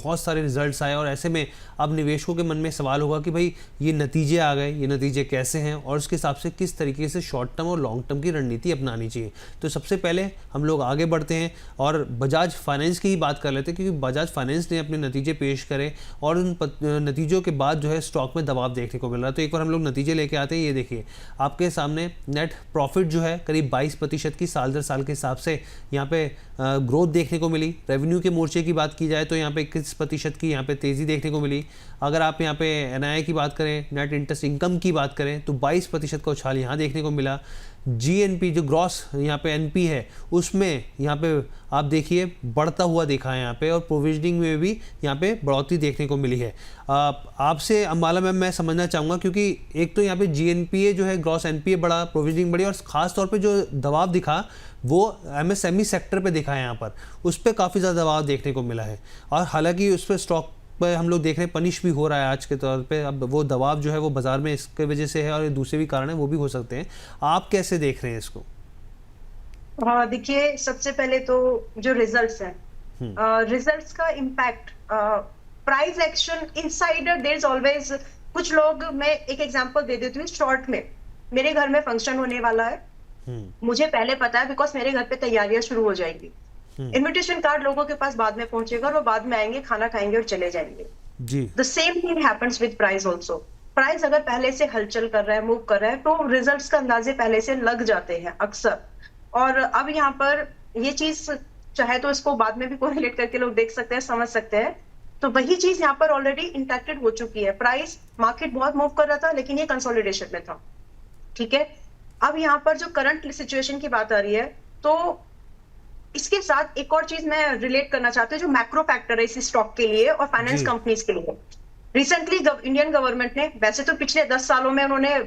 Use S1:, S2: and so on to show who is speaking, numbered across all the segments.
S1: बहुत सारे रिजल्ट्स आए और ऐसे में अब निवेशकों के मन में सवाल होगा कि भाई ये नतीजे आ गए, ये नतीजे कैसे हैं और उसके हिसाब से किस तरीके से शॉर्ट टर्म और लॉन्ग टर्म की रणनीति अपनानी चाहिए। तो सबसे पहले हम लोग आगे बढ़ते हैं और बजाज फाइनेंस की ही बात कर लेते हैं, क्योंकि बजाज फाइनेंस ने अपने नतीजे पेश करे और उन नतीजों के बाद जो है स्टॉक में दबाव देखने को मिल रहा है। तो एक बार हम लोग नतीजे लेके आते हैं। ये देखिए आपके सामने नेट प्रॉफिट जो है करीब 22% की साल दर साल के हिसाब से यहाँ पे ग्रोथ देखने को मिली। रेवेन्यू के मोर्चे की बात की जाए तो यहाँ पे 21% की यहाँ पे तेज़ी देखने को मिली। अगर आप यहाँ पे एनआईआई की बात करें, नेट इंटरेस्ट इनकम की बात करें, तो 22% का उछाल यहाँ देखने को मिला। जीएनपी जो ग्रॉस यहाँ पे एनपी है उसमें यहाँ पे आप देखिए बढ़ता हुआ देखा है यहाँ पे, और प्रोविजनिंग में भी यहाँ पे बढ़ोतरी देखने को मिली है। आपसे अम्बाला मैम मैं समझना चाहूँगा, क्योंकि एक तो यहाँ पे जीएनपीए जो है ग्रॉस एनपीए बढ़ा, प्रोविजनिंग बढ़ी, और ख़ास तौर पे जो दबाव दिखा वो एमएसएमई सेक्टर पे दिखा है, यहाँ पर उस पर काफ़ी ज़्यादा दबाव देखने को मिला है। और हालांकि उस पर स्टॉक पर हम लोग देख रहे हैं पनिश भी हो रहा है आज के तौर पे। अब वो दबाव जो है वो बाजार में इसके वजह से है और दूसरे भी कारण है, वो भी हो सकते हैं। आप कैसे देख रहे हैं इसको?
S2: हाँ देखिए, सबसे पहले तो जो रिजल्ट्स हैं, रिजल्ट्स का impact, price action, insider, there is always कुछ लोग, मैं एक एग्जांपल दे देती हूँ शॉर्ट में। मेरे घर में फंक्शन होने वाला है, मुझे पहले पता है बिकॉज मेरे घर पे तैयारियां शुरू हो जाएंगी। इनविटेशन कार्ड लोगों के पास बाद में पहुंचेगा और वो बाद में आएंगे, खाना खाएंगे और चले जाएंगे। The same thing happens with price also. Price अगर पहले से हलचल कर रहा है, मूव कर रहा है, तो रिजल्ट्स का अंदाजे पहले से लग जाते हैं अक्सर। और अब यहाँ पर ये चीज चाहे तो इसको बाद में भी कोरिलेट करके लोग देख सकते हैं, समझ सकते हैं। तो वही चीज यहाँ पर ऑलरेडी इंटैक्टेड हो चुकी है। प्राइस मार्केट बहुत मूव कर रहा था लेकिन ये कंसोलिडेशन में था, ठीक है। अब यहाँ पर जो करंट सिचुएशन की बात आ रही है, तो इसके साथ एक और चीज मैं रिलेट करना चाहती हूँ जो मैक्रो फैक्टर है इस स्टॉक के लिए और फाइनेंस कंपनीज के लिए। रिसेंटली इंडियन गवर्नमेंट ने, वैसे तो पिछले 10 सालों में उन्होंने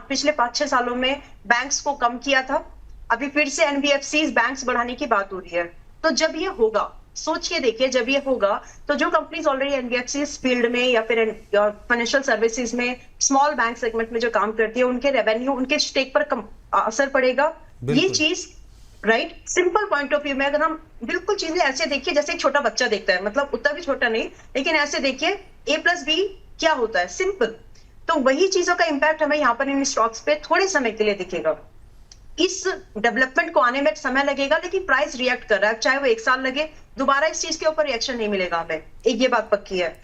S2: पिछले 5-6 सालों में बैंक्स को कम किया था, अभी फिर से एनबीएफसीज बैंक्स बढ़ाने की बात हो रही है। तो जब ये होगा, सोच के देखिए, जब ये होगा तो जो कंपनीज ऑलरेडी एनबीएफसीज फील्ड में या फिर फाइनेंशियल सर्विसेज में, स्मॉल बैंक सेगमेंट में जो काम करती है, उनके रेवेन्यू, उनके स्टेक पर असर पड़ेगा। ये चीज right, simple point of view में अगर हम बिल्कुल चीजें ऐसे देखिए जैसे एक छोटा बच्चा देखता है, मतलब उतना भी छोटा नहीं, लेकिन ऐसे देखिए A+B क्या होता है, सिंपल। तो वही चीजों का इंपैक्ट हमें यहाँ पर इन स्टॉक्स पे थोड़े समय के लिए दिखेगा। इस डेवलपमेंट को आने में समय लगेगा, लेकिन प्राइस रिएक्ट कर रहा है, चाहे वो 1 साल लगे, दोबारा इस चीज के ऊपर रिएक्शन नहीं मिलेगा हमें, एक ये बात पक्की है।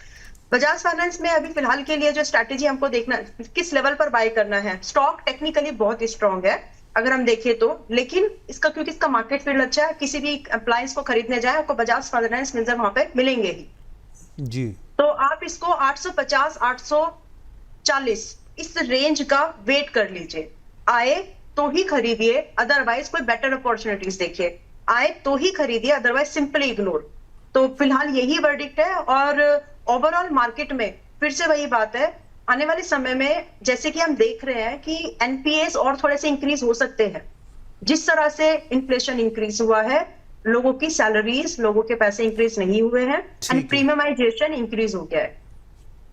S2: बजाज फाइनेंस में अभी फिलहाल के लिए जो स्ट्रैटेजी हमको देखना, किस लेवल पर बाय करना है। स्टॉक टेक्निकली बहुत ही स्ट्रॉन्ग है अगर हम देखें तो, लेकिन इसका क्योंकि इसका मार्केट फील्ड अच्छा है, किसी भी अप्लायंस को खरीदने जाए आपको बजाज फाइनेंस नजर वहां पे मिलेंगे ही
S1: जी।
S2: तो आप इसको 850, 840 इस रेंज का वेट कर लीजिए। आए तो ही खरीदिए, अदरवाइज कोई बेटर अपॉर्चुनिटीज देखिए। आए तो ही खरीदिए, अदरवाइज सिंपली इग्नोर। तो फिलहाल यही वर्डिक्ट है। और ओवरऑल मार्केट में फिर से वही बात है, आने वाले समय में जैसे कि हम देख रहे हैं कि एनपीएस और थोड़े से इंक्रीज हो सकते हैं। जिस तरह से इन्फ्लेशन इंक्रीज हुआ है, लोगों की सैलरीज, लोगों के पैसे इंक्रीज नहीं हुए हैं एंड प्रीमियमाइजेशन इंक्रीज हो गया है।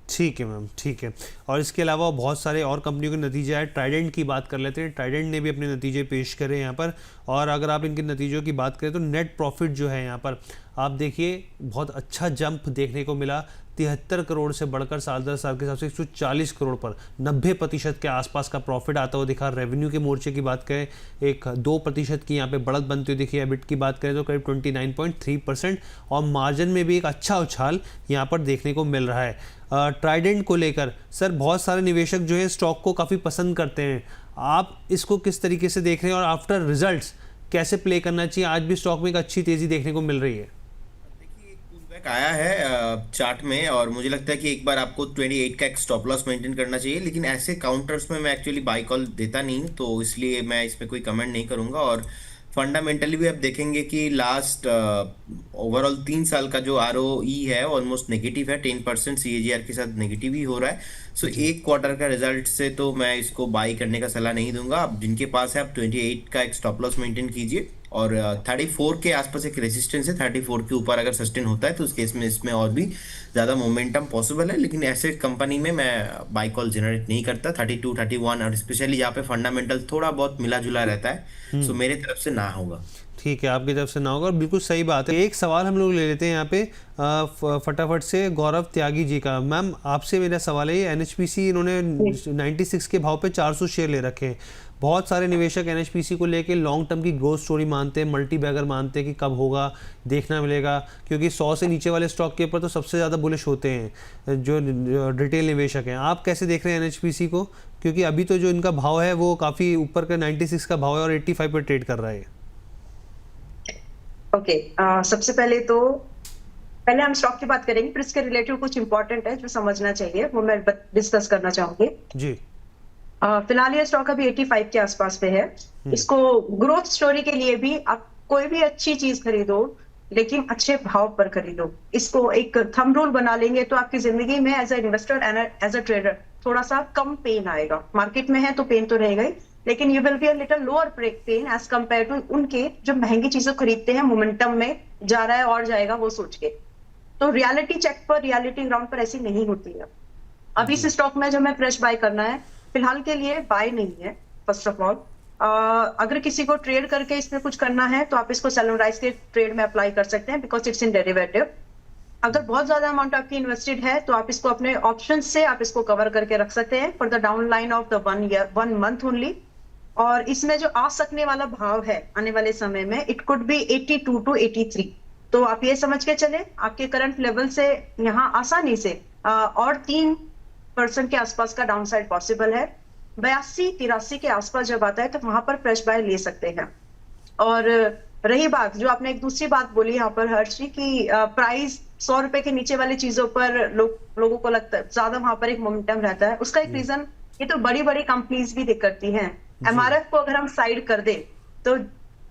S1: ठीक है मैम, ठीक है। और इसके अलावा बहुत सारे और कंपनियों के नतीजे आए। ट्राइडेंट की बात कर लेते हैं। ट्राइडेंट ने भी अपने नतीजे पेश करे यहाँ पर, और अगर आप इनके नतीजों की बात करें तो नेट प्रॉफिट जो है यहाँ पर आप देखिए बहुत अच्छा जंप देखने को मिला। 73 करोड़ से बढ़कर साल दर साल के हिसाब से 140 करोड़ पर 90% के आसपास का प्रॉफिट आता हुआ दिखा। रेवेन्यू के मोर्चे की बात करें, एक 2% की यहाँ पे बढ़त बनती हुई दिखी। एबिट की बात करें तो करीब 29.3%, और मार्जिन में भी एक अच्छा उछाल यहाँ पर देखने को मिल रहा है। ट्राइडेंट को लेकर सर बहुत सारे निवेशक जो है स्टॉक को काफ़ी पसंद करते हैं, आप इसको किस तरीके से देख रहे हैं और आफ्टर रिजल्ट्स कैसे प्ले करना चाहिए? आज भी स्टॉक में एक अच्छी तेज़ी देखने को मिल रही है।
S3: आया है चार्ट में, और मुझे लगता है कि एक बार आपको 28 का एक स्टॉप लॉस मेंटेन करना चाहिए, लेकिन ऐसे काउंटर्स में मैं एक्चुअली बाई कॉल देता नहीं, तो इसलिए मैं इस पर कोई कमेंट नहीं करूंगा। और फंडामेंटली भी आप देखेंगे कि लास्ट ओवरऑल 3 साल का जो ROE है ऑलमोस्ट नेगेटिव है, 10% CAGR के साथ नेगेटिव ही हो रहा है। सो एक क्वार्टर का रिजल्ट से तो मैं इसको बाई करने का सलाह नहीं दूंगा। आप जिनके पास है आप 28 का एक स्टॉप लॉस मेंटेन कीजिए, और 34 के आसपास एक रेजिस्टेंस है, 34 के ऊपर अगर सस्टेन होता है तो उस केस में इसमें और भी ज़्यादा मोमेंटम पॉसिबल है, लेकिन ऐसे कंपनी में मैं बाई कॉल जनरेट नहीं करता। 32, 31 और स्पेशली यहाँ पे फंडामेंटल थोड़ा बहुत मिला जुला रहता है, सो मेरे तरफ से ना होगा।
S1: ठीक है, आपकी तरफ से ना होगा और बिल्कुल सही बात है। एक सवाल हम लोग ले लेते हैं यहाँ पे फटाफट से गौरव त्यागी जी का। मैम आपसे मेरा सवाल है, ये एनएचपीसी इन्होंने 96 के भाव पे 400 शेयर ले रखे हैं। बहुत सारे निवेशक एनएचपीसी को लेके लॉन्ग टर्म की ग्रोथ स्टोरी मानते हैं, मल्टी बैगर मानते हैं कि कब होगा देखना मिलेगा, क्योंकि 100 से नीचे वाले स्टॉक के ऊपर तो सबसे ज़्यादा बुलिश होते हैं जो रिटेल निवेशक हैं। आप कैसे देख रहे हैं एनएचपीसी को, क्योंकि अभी तो जो इनका भाव है वो काफ़ी ऊपर का 96 का भाव है और 85 पर ट्रेड कर रहा है।
S2: ओके, सबसे पहले हम स्टॉक की बात करेंगे, फिर इसके रिलेटेड कुछ इंपॉर्टेंट है जो समझना चाहिए, वो मैं डिस्कस करना चाहूंगी
S1: जी।
S2: फिलहाल ये स्टॉक अभी 85 के आसपास पे है। इसको ग्रोथ स्टोरी के लिए भी आप कोई भी अच्छी चीज खरीदो लेकिन अच्छे भाव पर खरीदो। इसको एक थंब रूल बना लेंगे तो आपकी जिंदगी में as a investor and as a trader थोड़ा सा कम पेन आएगा। मार्केट में है तो पेन तो रहेगा ही, लेकिन you will be a little lower pain as compare to उनके जो महंगी चीजें खरीदते हैं मोमेंटम में जा रहा है और जाएगा वो सोच के। तो रियलिटी चेक पर, रियलिटी ग्राउंड पर ऐसी नहीं होती है। अभी इस स्टॉक में जो मैं फ्रेश बाय करना है फिलहाल के लिए बाय नहीं है। फर्स्ट ऑफ ऑल अगर किसी को ट्रेड करके इसमें कुछ करना है तो आप इसको सेल एंड राइज के ट्रेड में अप्लाई कर सकते हैं, बिकॉज इट्स इन डेरिवेटिव। अगर बहुत ज्यादा अमाउंट आपकी इन्वेस्टेड है तो आप इसको अपने ऑप्शन से आप इसको कवर करके रख सकते हैं for the down line of the 1 month only. और इसमें जो आ सकने वाला भाव है आने वाले समय में, इट कुड बी 82 टू 83। तो आप ये समझ के चले आपके करंट लेवल से यहाँ आसानी से और 3% के आसपास का डाउन साइड पॉसिबल है। 82-83 के आसपास जब आता है तो वहां पर फ्रेश बाय ले सकते हैं। और रही बात जो आपने एक दूसरी बात बोली यहाँ पर हर्ष जी की प्राइस 100 रुपए के नीचे वाली चीजों पर लोगों को लगता है ज्यादा वहां पर एक मोमेंटम रहता है। उसका एक रीजन ये तो बड़ी बड़ी कंपनीज भी करती हैं। एमआरएफ को अगर हम साइड कर दे तो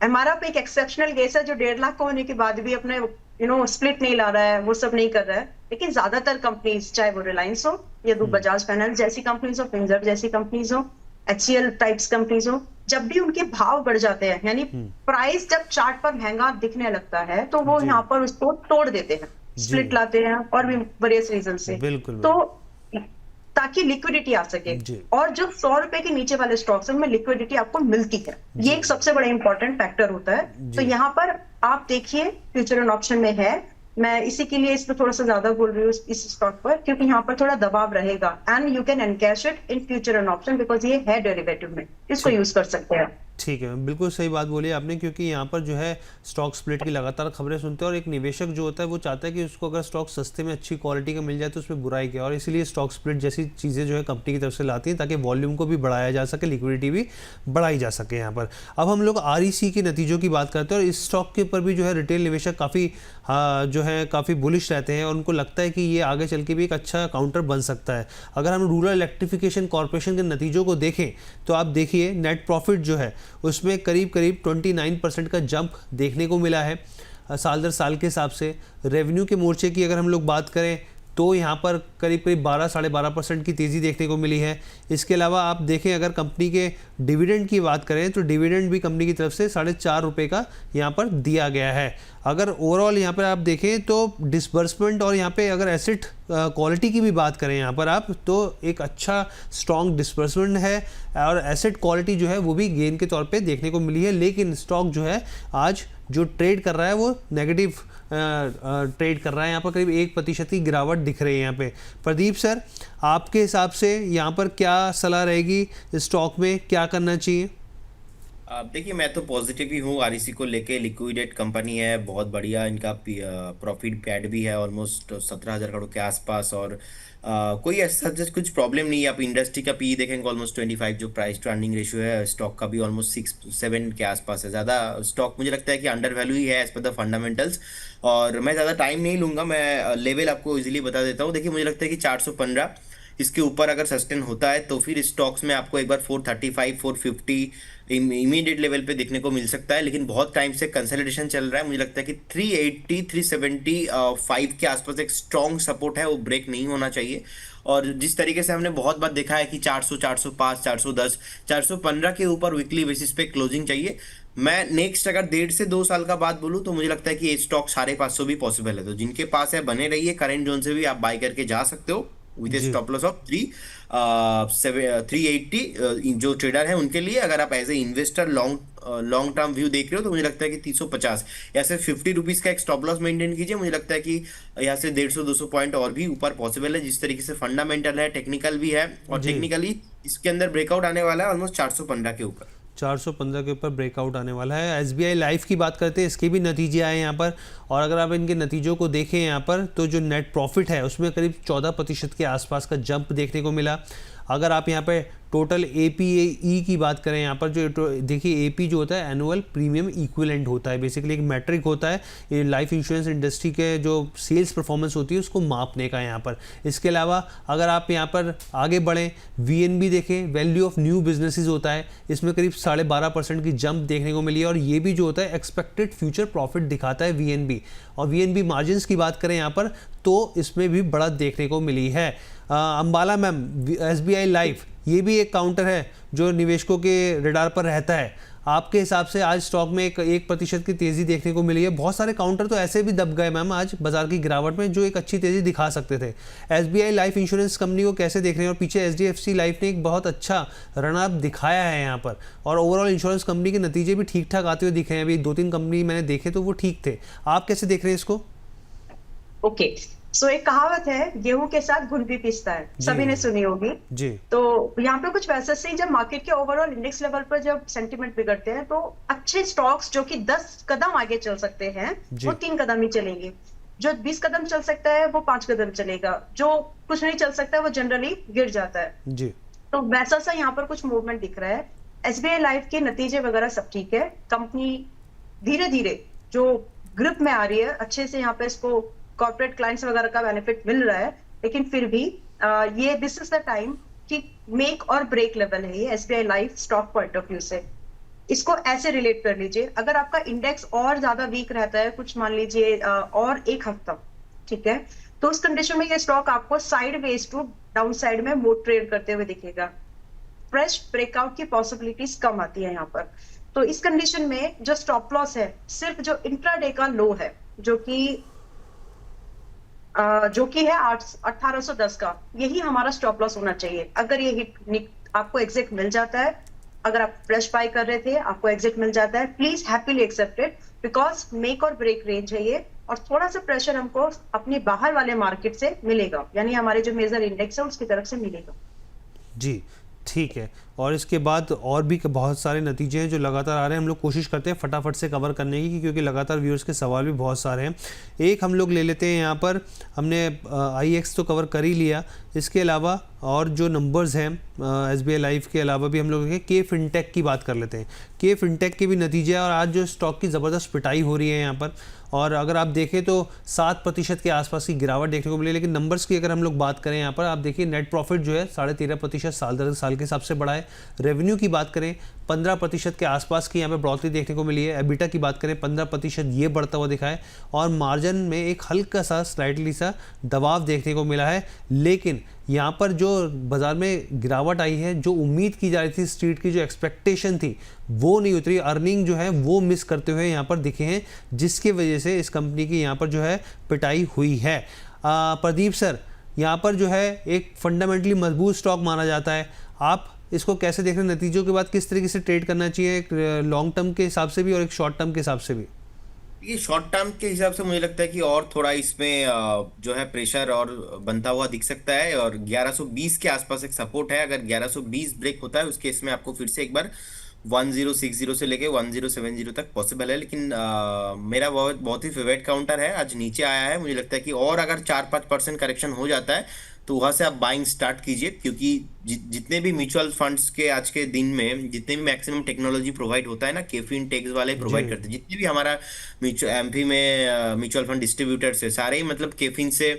S2: एमआरएफ एक एक्सेप्शनल केस है जो 1.5 लाख को होने के बाद भी अपने स्प्लिट नहीं ला रहा है, वो सब नहीं कर रहा है। लेकिन ज्यादातर कंपनीज चाहे वो रिलायंस हो या बजाज फाइनेंस जैसी कंपनीज हो, फिनसर्व जैसी कंपनीज हो, एचसीएल टाइप्स कंपनीज हो, जब भी उनके भाव बढ़ जाते हैं यानी प्राइस जब चार्ट पर महंगा दिखने लगता है तो वो यहाँ पर उसको तोड़ देते हैं, स्प्लिट लाते हैं और भी वेरियस रीजन से। तो ताकि लिक्विडिटी आ सके, और जो 100 रुपए के नीचे वाले स्टॉक्स में लिक्विडिटी आपको मिलती है, ये एक सबसे बड़ा इंपॉर्टेंट फैक्टर होता है। तो यहाँ पर आप देखिए फ्यूचर एंड ऑप्शन में है, मैं इसी के लिए इस पर थोड़ा सा ज्यादा बोल रही हूँ इस स्टॉक पर, क्योंकि यहाँ पर थोड़ा दबाव रहेगा and you can encash it in future and option because ये है डेरिवेटिव में, इसको यूज कर सकते हैं।
S1: ठीक है, बिल्कुल सही बात बोली आपने, क्योंकि यहाँ पर जो है स्टॉक स्प्लिट की लगातार खबरें सुनते हैं और एक निवेशक जो होता है वो चाहता है कि उसको अगर स्टॉक सस्ते में अच्छी क्वालिटी का मिल जाए तो उसमें बुराई क्या, और इसीलिए स्टॉक स्प्लिट जैसी चीज़ें जो है कंपनी की तरफ से लाती हैं ताकि वॉल्यूम को भी बढ़ाया जा सके, लिक्विडिटी भी बढ़ाई जा सके। यहाँ पर अब हम लोग REC के नतीजों की बात करते हैं और इस स्टॉक के ऊपर भी जो है रिटेल निवेशक काफ़ी बुलिश रहते हैं और उनको लगता है कि ये आगे चल के भी एक अच्छा काउंटर बन सकता है। अगर हम रूरल इलेक्ट्रिफिकेशन कॉर्पोरेशन के नतीजों को देखें तो आप देखिए नेट प्रॉफिट जो है उसमें करीब 29% का जंप देखने को मिला है साल दर साल के हिसाब से। रेवेन्यू के मोर्चे की अगर हम लोग बात करें तो यहाँ पर करीब 12-12.5% की तेज़ी देखने को मिली है। इसके अलावा आप देखें अगर कंपनी के डिविडेंड की बात करें तो डिविडेंड भी कंपनी की तरफ से 4.5 रुपये का यहाँ पर दिया गया है। अगर ओवरऑल यहाँ पर आप देखें तो डिसबर्समेंट और यहाँ पे अगर एसेट क्वालिटी की भी बात करें यहाँ पर आप तो एक अच्छा स्ट्रॉन्ग डिसबर्समेंट है और एसेट क्वालिटी जो है वो भी गेन के तौर पे देखने को मिली है। लेकिन स्टॉक जो है आज जो ट्रेड कर रहा है वो नेगेटिव ट्रेड कर रहा है। यहाँ पर करीब 1% की गिरावट दिख रही है यहाँ पे। प्रदीप सर, आपके हिसाब से यहाँ पर क्या सलाह रहेगी, स्टॉक में क्या करना चाहिए?
S3: देखिए मैं तो पॉजिटिव ही हूँ REC को लेके। लिक्विडेट कंपनी है, बहुत बढ़िया इनका प्रॉफिट पैड भी है ऑलमोस्ट 17,000 करोड़ के आसपास, और कोई ऐसा कुछ प्रॉब्लम नहीं है। आप इंडस्ट्री का PE देखेंगे ऑलमोस्ट 25, जो प्राइस टू अर्निंग रेशियो है स्टॉक का भी ऑलमोस्ट 6-7 के आसपास है। ज़्यादा स्टॉक मुझे लगता है कि अंडर वैल्यू ही है एज पर द फंडामेंटल्स। और मैं ज़्यादा टाइम नहीं लूँगा, मैं लेवल आपको इजीली बता देता हूँ। देखिए मुझे लगता है कि 415 इसके ऊपर अगर सस्टेन होता है तो फिर स्टॉक्स में आपको एक बार 435-450 इमीडिएट लेवल पे देखने को मिल सकता है। लेकिन बहुत टाइम से कंसोलिडेशन चल रहा है, मुझे लगता है कि 380-375 के आसपास एक स्ट्रॉन्ग सपोर्ट है, वो ब्रेक नहीं होना चाहिए। और जिस तरीके से हमने बहुत बार देखा है कि 400, 405, 410, 415 के ऊपर वीकली बेसिस पे क्लोजिंग चाहिए। मैं नेक्स्ट अगर 1.5 से 2 साल का बात बोलूँ तो मुझे लगता है कि ये स्टॉक 550 भी पॉसिबल है। तो जिनके पास है बने रहिए, करेंट जोन से भी आप बाय करके जा सकते हो with a stop loss of 380। जो ट्रेडर है उनके लिए, अगर आप as a investor long long term view देख रहे हो तो मुझे लगता है कि 350 या से 50 रुपीज का एक स्टॉप लॉस मेंटेन कीजिए। मुझे लगता है कि यहाँ से 150-200 पॉइंट और भी ऊपर पॉसिबल है, जिस तरीके से फंडामेंटल है, टेक्निकल भी है, और
S1: जी।
S3: टेक्निकली इसके अंदर ब्रेकआउट आने वाला है ऑलमोस्ट 415 के ऊपर।
S1: 415 के ऊपर ब्रेकआउट आने वाला है। एसबीआई लाइफ की बात करते हैं, इसके भी नतीजे आए यहाँ पर, और अगर आप इनके नतीजों को देखें यहाँ पर तो जो नेट प्रॉफिट है उसमें करीब 14% के आसपास का जंप देखने को मिला। अगर आप यहाँ पे टोटल APE की बात करें यहाँ पर, जो देखिए AP जो होता है एनुअल प्रीमियम इक्विवेलेंट होता है, बेसिकली एक मैट्रिक होता है ये लाइफ इंश्योरेंस इंडस्ट्री के जो सेल्स परफॉर्मेंस होती है उसको मापने का यहाँ पर। इसके अलावा अगर आप यहाँ पर आगे बढ़ें, VNB देखें, वैल्यू ऑफ न्यू बिजनेसेस होता है, इसमें करीब 12.5% की जंप देखने को मिली है, और ये भी जो होता है एक्सपेक्टेड फ्यूचर प्रॉफिट दिखाता है VNB। और VNB मार्जिन की बात करें यहाँ पर तो इसमें भी बढ़त देखने को मिली है। अंबाला मैम, SBI लाइफ ये भी एक काउंटर है जो निवेशकों के रडार पर रहता है। आपके हिसाब से आज स्टॉक में 1% की तेज़ी देखने को मिली है। बहुत सारे काउंटर तो ऐसे भी दब गए मैम आज बाजार की गिरावट में जो एक अच्छी तेज़ी दिखा सकते थे। SBI लाइफ इंश्योरेंस कंपनी को कैसे देख रहे हैं, और पीछे HDFC लाइफ ने एक बहुत अच्छा रन अप दिखाया है यहाँ पर, और ओवरऑल इंश्योरेंस कंपनी के नतीजे भी ठीक ठाक आते हुए दिखे हैं। अभी 2-3 कंपनी मैंने देखे तो वो ठीक थे। आप कैसे देख रहे हैं इसको?
S2: ओके, सो एक कहावत है, गेहूं के साथ गुड़ भी पिसता है, सभी ने सुनी होगी
S1: जी।
S2: तो यहाँ पे कुछ वैसे से जब मार्केट के ओवरऑल इंडेक्स लेवल पर जब सेंटीमेंट बिगड़ते हैं तो अच्छे स्टॉक्स जो कि 10 कदम आगे चल सकते हैं वो 3 कदम ही चलेंगे, जो 20 कदम चल सकता है वो 5 कदम चलेगा, जो कुछ नहीं चल सकता है वो जनरली गिर जाता है
S1: जी।
S2: तो वैसा सा यहाँ पर कुछ मूवमेंट दिख रहा है। SBI लाइफ के नतीजे वगैरह सब ठीक है, कंपनी धीरे धीरे जो ग्रिप में आ रही है, अच्छे से यहाँ पे इसको कॉर्पोरेट क्लाइंट्स वगैरह का बेनिफिट मिल रहा है, लेकिन फिर भी ये दिस इज द टाइम कि मेक और ब्रेक लेवल है ये SBI life stock point of view से। इसको ऐसे रिलेट कर लीजिए, अगर आपका इंडेक्स और ज्यादा वीक रहता है कुछ मान लीजिए और 1 हफ्ता, ठीक है, तो उस कंडीशन में ये स्टॉक आपको sideways to downside में मोड ट्रेड करते हुए दिखेगा। फ्रेश ब्रेकआउट की पॉसिबिलिटीज कम आती है यहाँ पर। तो इस कंडीशन में जो स्टॉप लॉस है सिर्फ जो इंट्राडे का लो है जो कि है 1810 का, यही हमारा स्टॉप लॉस होना चाहिए। अगर ये हिट आपको एग्जिट मिल जाता है, अगर आप फ्रेश बाय कर रहे थे आपको एग्जिट मिल जाता है, please happily accept it, because make और ब्रेक रेंज है ये, और थोड़ा सा प्रेशर हमको अपने बाहर वाले मार्केट से मिलेगा, यानी हमारे जो मेजर इंडेक्स है उसकी तरफ से मिलेगा।
S1: जी ठीक है। और इसके बाद और भी बहुत सारे नतीजे हैं जो लगातार आ रहे हैं, हम लोग कोशिश करते हैं फटाफट से कवर करने की क्योंकि लगातार व्यूअर्स के सवाल भी बहुत सारे हैं। एक हम लोग ले लेते हैं यहाँ पर, हमने IEX तो कवर कर ही लिया, इसके अलावा और जो नंबर्स हैं SBI लाइफ के अलावा भी हम लोग के फिनटेक की बात कर लेते हैं। के फिनटेक के भी नतीजे और आज जो स्टॉक की ज़बरदस्त पिटाई हो रही है यहाँ पर, और अगर आप देखें तो 7% के आसपास की गिरावट देखने को मिली। लेकिन नंबर्स की अगर हम लोग बात करें यहाँ पर, आप देखिए नेट प्रॉफिट जो है 13.5% साल दर साल के हिसाब से बढ़ा है। रेवेन्यू की बात करें 15% के आसपास की यहाँ पे ब्रॉडली देखने को मिली है। एबिटा की बात करें 15% ये बढ़ता हुआ दिखा है, और मार्जिन में एक हल्का सा स्लाइटली सा दबाव देखने को मिला है। लेकिन यहाँ पर जो बाजार में गिरावट आई है, जो उम्मीद की जा रही थी, स्ट्रीट की जो एक्सपेक्टेशन थी वो नहीं उतरी, अर्निंग जो है वो मिस करते हुए यहाँ पर दिखे हैं, जिसकी वजह से इस कंपनी की यहाँ पर जो है पिटाई हुई है। प्रदीप सर, यहाँ पर जो है एक फंडामेंटली मजबूत स्टॉक माना जाता है, आप इसको कैसे देख रहे हैं? नतीजों के बाद किस तरीके से ट्रेड करना चाहिए, एक लॉन्ग टर्म के हिसाब से भी और एक शॉर्ट टर्म के हिसाब से भी?
S3: ये शॉर्ट टर्म के हिसाब से मुझे लगता है कि और थोड़ा इसमें जो है प्रेशर और बनता हुआ दिख सकता है, और 1120 के आसपास एक सपोर्ट है। अगर 1120 ब्रेक होता है उस केस में आपको फिर से एक बार 1060 से लेके 1070 तक पॉसिबल है। लेकिन मेरा बहुत ही फेवरेट काउंटर है, आज नीचे आया है। मुझे लगता है कि और अगर 4-5% करेक्शन हो जाता है तो वहां से आप बाइंग स्टार्ट कीजिए, क्योंकि जितने भी म्यूचुअल फंड्स के आज के दिन में जितने भी मैक्सिमम टेक्नोलॉजी प्रोवाइड होता है ना, केफिन टेक्स वाले प्रोवाइड करते हैं। जितने भी हमारा एमपी में म्यूचुअल फंड डिस्ट्रीब्यूटर्स है, सारे ही मतलब केफिन से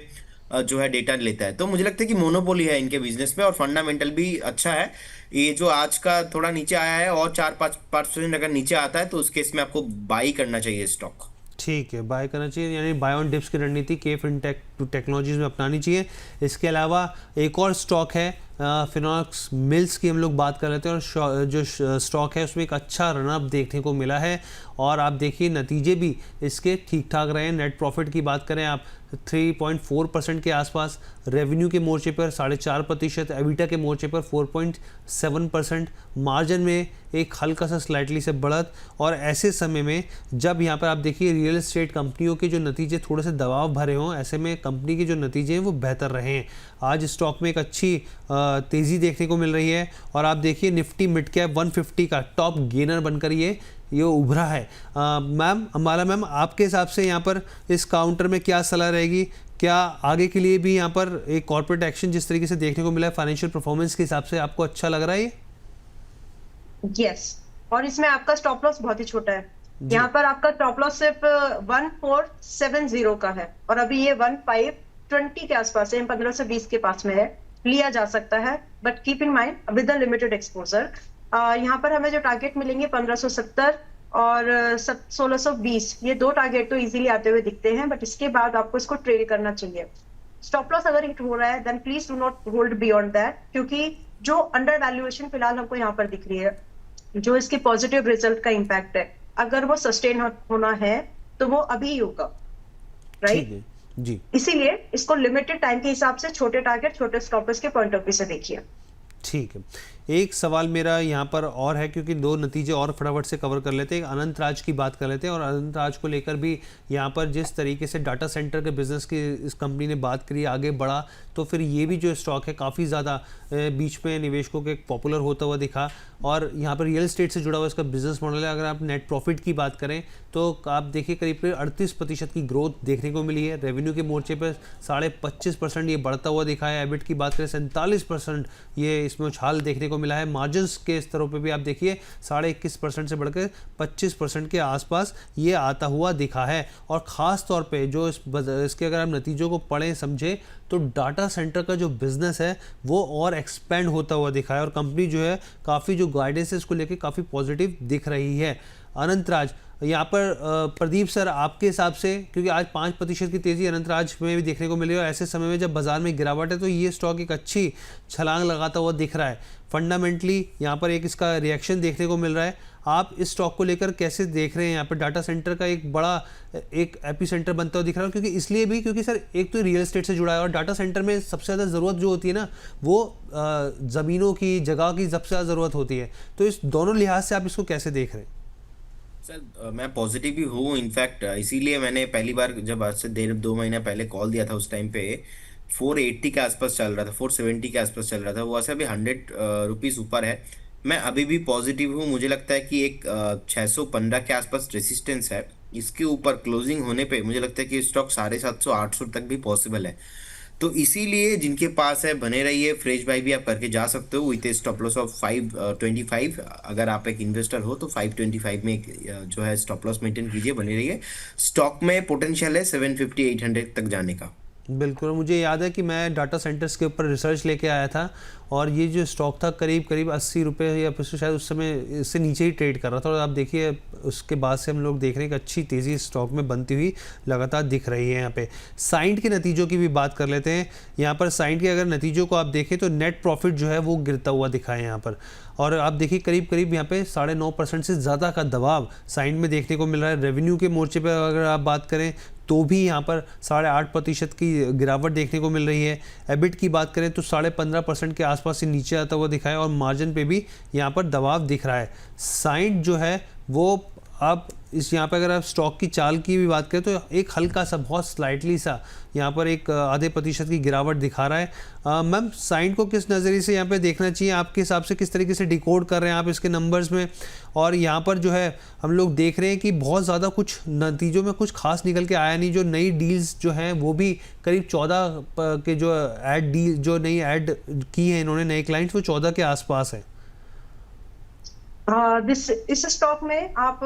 S3: जो है डेटा लेता है। तो मुझे लगता है कि मोनोपोली है इनके बिजनेस में, और फंडामेंटल भी अच्छा है। ये जो आज का थोड़ा नीचे आया है और 4-5% अगर नीचे आता है तो उस केस में आपको बाई करना चाहिए स्टॉक।
S1: ठीक है, बाय करना चाहिए, यानी बाय ऑन डिप्स की रणनीति के फिनटेक टेक्नोलॉजीज में अपनानी चाहिए। इसके अलावा एक और स्टॉक है फिनॉक्स मिल्स की हम लोग बात कर लेते हैं और जो स्टॉक है उसमें एक अच्छा रनअप देखने को मिला है और आप देखिए नतीजे भी इसके ठीक ठाक रहे हैं। नेट प्रॉफिट की बात करें आप 3.4% के आसपास, रेवेन्यू के मोर्चे पर 4.5%, एबिटा के मोर्चे पर 4.7%, मार्जिन में एक हल्का सा स्लाइटली से बढ़त। और ऐसे समय में जब यहाँ पर आप देखिए रियल एस्टेट कंपनियों के जो नतीजे थोड़े से दबाव भरे हों, ऐसे में कंपनी के जो नतीजे हैं वो बेहतर रहे हैं। आज स्टॉक में एक अच्छी तेज़ी देखने को मिल रही है और आप देखिए निफ्टी मिड कैप 150 का टॉप गेनर बनकर ये उभरा है। मैम अंबाला मैम, आपके हिसाब से यहाँ पर इस काउंटर में क्या सलाह रहेगी? क्या आगे के लिए भी यहाँ पर एक कॉर्पोरेट एक्शन जिस तरीके से देखने को मिला है फाइनेंशियल परफॉर्मेंस के हिसाब से आपको अच्छा लग रहा है ये?
S2: यस, और इसमें आपका स्टॉप लॉस बहुत ही छोटा है। यहाँ पर आपका स्टॉप लॉस सिर्फ 1470 का है और अभी ये 1520 के आसपास है, 15 से 20 के पास में है, लिया जा सकता है। But keep in mind with the limited exposure. यहाँ पर हमें जो टारगेट मिलेंगे 1570 और 1620, ये दो टारगेट तो इजीली आते हुए दिखते हैं, बट इसके बाद आपको इसको ट्रेड करना चाहिए। स्टॉप लॉस अगर हिट हो रहा है then please do not hold beyond that, क्योंकि जो अंडर वैल्यूएशन फिलहाल हमको यहाँ पर दिख रही है, जो इसके पॉजिटिव रिजल्ट का इम्पैक्ट है, अगर वो सस्टेन होना है तो वो अभी ही होगा, राइट?
S1: जी,
S2: इसीलिए इसको लिमिटेड टाइम के हिसाब से छोटे टारगेट, छोटे स्टॉपर्स के पॉइंट ऑफ व्यू से देखिए।
S1: ठीक है। एक सवाल मेरा यहाँ पर और है, क्योंकि दो नतीजे और फटाफट से कवर कर लेते हैं। अनंत राज की बात कर लेते हैं और अनंत राज को लेकर भी यहाँ पर जिस तरीके से डाटा सेंटर के बिजनेस की इस कंपनी ने बात करी, आगे बढ़ा, तो फिर ये भी जो स्टॉक है काफ़ी ज़्यादा बीच में निवेशकों के पॉपुलर होता हुआ दिखा और यहाँ पर रियल एस्टेट से जुड़ा हुआ इसका बिजनेस मॉडल है। अगर आप नेट प्रॉफिट की बात करें तो आप देखिए करीब 38% की ग्रोथ देखने को मिली है। रेवेन्यू के मोर्चे पर 25.5% ये बढ़ता हुआ दिखा है। एबिट की बात करें 47% ये इसमें उछाल देखने को मिला है। मार्जिन के स्तरों पे भी आप देखिए 21.5% से बढ़कर 25% के आसपास ये आता हुआ दिखा है। और ख़ास तौर पे जो इसके अगर आप नतीजों को पढ़ें समझें तो डाटा सेंटर का जो बिज़नेस है वो और एक्सपेंड होता हुआ दिखा है और कंपनी जो है काफ़ी जो गाइडेंस है इसको लेके काफ़ी पॉजिटिव दिख रही है। अनंत राज, यहाँ पर प्रदीप सर आपके हिसाब से, क्योंकि आज 5% की तेज़ी अनंत राज में भी देखने को मिली है और ऐसे समय में जब बाजार में गिरावट है तो ये स्टॉक एक अच्छी छलांग लगाता हुआ दिख रहा है। फंडामेंटली यहाँ पर एक इसका रिएक्शन देखने को मिल रहा है। आप इस स्टॉक को लेकर कैसे देख रहे हैं? यहाँ पर डाटा सेंटर का एक बड़ा एक एपी सेंटर बनता हुआ दिख रहा है, क्योंकि इसलिए भी क्योंकि सर एक तो रियल एस्टेट से जुड़ा है और डाटा सेंटर में सबसे ज़्यादा ज़रूरत जो होती है ना वो ज़मीनों की, जगह की सबसे ज़्यादा ज़रूरत होती है। तो इस दोनों लिहाज से आप इसको कैसे देख रहे हैं?
S3: सर मैं पॉजिटिव ही हूँ। इनफैक्ट इसीलिए मैंने पहली बार जब आज से 2 महीना पहले कॉल दिया था उस टाइम पे 480 के आसपास चल रहा था, 470 के आसपास चल रहा था, वो ऐसे अभी 100 रुपीज़ ऊपर है। मैं अभी भी पॉजिटिव हूँ। मुझे लगता है कि एक 615 के आसपास रेसिस्टेंस है, इसके ऊपर क्लोजिंग होने पे मुझे लगता है कि स्टॉक 750 800 तक भी पॉसिबल है। तो इसीलिए जिनके पास है बने रहिए, फ्रेश बाय भी आप करके जा सकते हो विथ स्टॉप लॉस ऑफ 525। अगर आप एक इन्वेस्टर हो तो 525 में जो है स्टॉप लॉस मेंटेन कीजिए, बने रहिए। स्टॉक में पोटेंशियल है 750 800 तक जाने का।
S1: बिल्कुल, मुझे याद है कि मैं डाटा सेंटर्स के ऊपर रिसर्च लेके आया था और ये जो स्टॉक था करीब 80 रुपये या फिर शायद उस समय इससे नीचे ही ट्रेड कर रहा था और आप देखिए उसके बाद से हम लोग देख रहे हैं कि अच्छी तेज़ी स्टॉक में बनती हुई लगातार दिख रही है। यहाँ पे साइंट के नतीजों की भी बात कर लेते हैं। यहाँ पर साइंट के अगर नतीजों को आप देखें तो नेट प्रॉफिट जो है वो गिरता हुआ दिखा है यहाँ पर, और आप देखिए करीब यहाँ पे 9.5% से ज़्यादा का दबाव साइंट में देखने को मिल रहा है। रेवेन्यू के मोर्चे पर अगर आप बात करें तो भी यहाँ पर 8.5% की गिरावट देखने को मिल रही है। एबिट की बात करें तो 15.5% के आसपास से नीचे आता हुआ दिखा है और मार्जिन पे भी यहाँ पर दबाव दिख रहा है। साइंट जो है वो आप इस यहाँ पे अगर आप स्टॉक की चाल की भी बात करें तो एक हल्का सा, बहुत स्लाइटली सा यहाँ पर एक आधे % की गिरावट दिखा रहा है। मैम साइंट को किस नज़रिए से यहाँ पे देखना चाहिए आपके हिसाब से? किस तरीके से डिकोड कर रहे हैं आप इसके नंबर्स में? और यहाँ पर जो है हम लोग देख रहे हैं कि बहुत ज़्यादा कुछ नतीजों में कुछ खास निकल के आया नहीं। जो नई डील्स जो हैं वो भी करीब 14 के जो ऐड डील जो नई ऐड की है इन्होंने नए क्लाइंट्स, वो 14 के आसपास है।
S2: इस स्टॉक में आप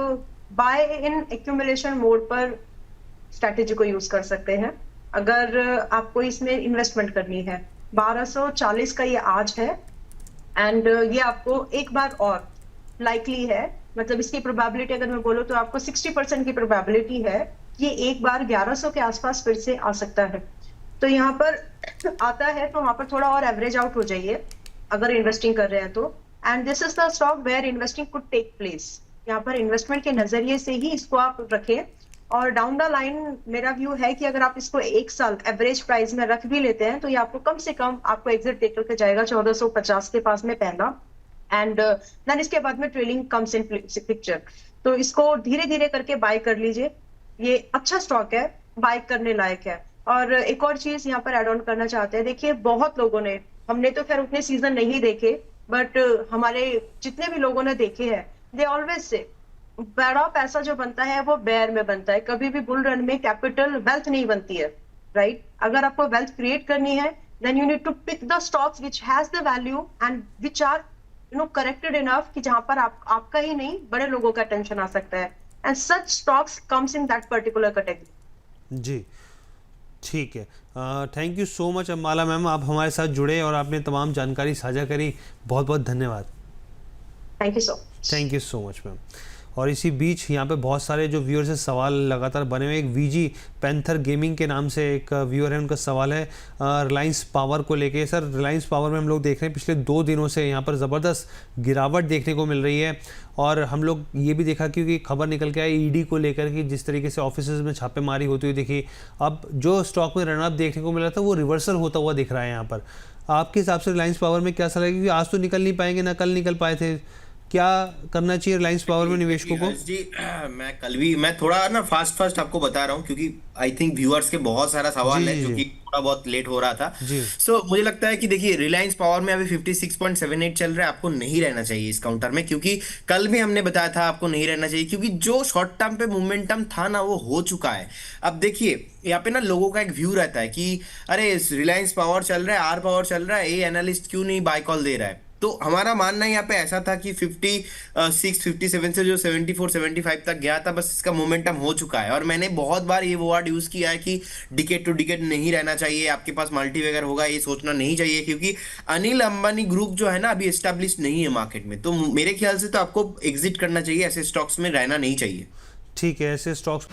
S2: बाय इन एक्यूमुलेशन मोड पर स्ट्रैटेजी को यूज कर सकते हैं अगर आपको इसमें इन्वेस्टमेंट करनी है। 1240 का ये आज है एंड ये आपको एक बार और लाइकली है, मतलब इसकी प्रोबेबिलिटी अगर मैं बोलूँ तो आपको 60% की प्रोबेबिलिटी है ये एक बार 1100 के आसपास फिर से आ सकता है। तो यहाँ पर आता है तो वहां पर थोड़ा और एवरेज आउट हो जाइए अगर इन्वेस्टिंग कर रहे हैं तो, and this is the stock where investing could take place. यहाँ पर इन्वेस्टमेंट के नजरिए से ही इसको आप रखें, और डाउन द लाइन मेरा व्यू है कि अगर आप इसको 1 साल एवरेज प्राइस में रख भी लेते हैं तो ये आपको कम से कम आपको एग्जिट देकर के जाएगा 1450 के पास में पहला, एंड देन इसके बाद में ट्रेलिंग कम्स इन पिक्चर। तो इसको धीरे धीरे करके बाय कर लीजिए, ये अच्छा स्टॉक है, बाय करने लायक है। और एक और चीज यहाँ पर एड ऑन करना चाहते हैं, देखिए बहुत लोगों ने, हमने तो खैर उतने सीजन नहीं देखे, बट हमारे जितने भी लोगों ने देखे हैं, दे ऑलवेज से बड़ा पैसा जो बनता है वो बेयर में बनता है, कभी भी बुल रन में कैपिटल वेल्थ नहीं बनती है, राइट? अगर आपको वेल्थ क्रिएट करनी है, then you need to pick the stocks which has the value and which are corrected enough कि जहां पर आपका ही नहीं बड़े लोगों का टेंशन आ सकता है, and such stocks comes in that particular category.
S1: जी, ठीक है। Thank you so much Mala ma'am, आप हमारे साथ जुड़े और आपने तमाम जानकारी साझा करी, बहुत बहुत धन्यवाद।
S2: Thank you so much.
S1: Thank you so much ma'am. और इसी बीच यहाँ पे बहुत सारे जो व्यूअर से सवाल लगातार बने हुए, एक वीजी पैंथर गेमिंग के नाम से एक व्यूअर है, उनका सवाल है रिलायंस पावर को लेके। सर, रिलायंस पावर में हम लोग देख रहे हैं पिछले 2 दिनों से यहाँ पर ज़बरदस्त गिरावट देखने को मिल रही है, और हम लोग ये भी देखा क्योंकि खबर निकल के आई ईडी को लेकर कि जिस तरीके से ऑफिसेज में छापेमारी होती हुई देखी। अब जो स्टॉक में रनअप देखने को मिला था वो रिवर्सल होता हुआ दिख रहा है यहाँ पर। आपके हिसाब से रिलायंस पावर में क्या सलाह है, क्योंकि आज तो निकल नहीं पाएंगे ना कल निकल पाए थे, क्या करना चाहिए रिलायंस पावर में निवेशकों को?
S3: जी, मैं थोड़ा ना फास्ट आपको बता रहा हूँ, क्योंकि आई थिंक व्यूअर्स के बहुत सारा सवाल है जो कि थोड़ा बहुत लेट हो रहा था। सो मुझे लगता है कि देखिए, रिलायंस पावर में अभी 56.78 चल रहा है, आपको नहीं रहना चाहिए इस काउंटर में, क्योंकि कल भी हमने बताया था आपको नहीं रहना चाहिए, क्योंकि जो शॉर्ट टर्म पे मोमेंटम था ना वो हो चुका है। अब देखिए, यहाँ पे ना लोगों का एक व्यू रहता है कि अरे रिलायंस पावर चल रहा है, आर पावर चल रहा है, ये एनालिस्ट क्यों नहीं बाय कॉल दे रहा है। तो हमारा मानना यहाँ पे ऐसा था कि 57 से जो 74 75 तक गया था, बस इसका मोमेंटम हो चुका है। और मैंने बहुत बार ये वर्ड यूज किया है कि डिकेड टू डिकेड नहीं रहना चाहिए, आपके पास मल्टीवेगर होगा ये सोचना नहीं चाहिए, क्योंकि अनिल अंबानी ग्रुप जो है ना अभी एस्टेब्लिश नहीं है मार्केट में। तो मेरे ख्याल से तो आपको एग्जिट करना चाहिए, ऐसे स्टॉक्स में रहना नहीं चाहिए।
S1: ठीक है, ऐसे स्टॉक्स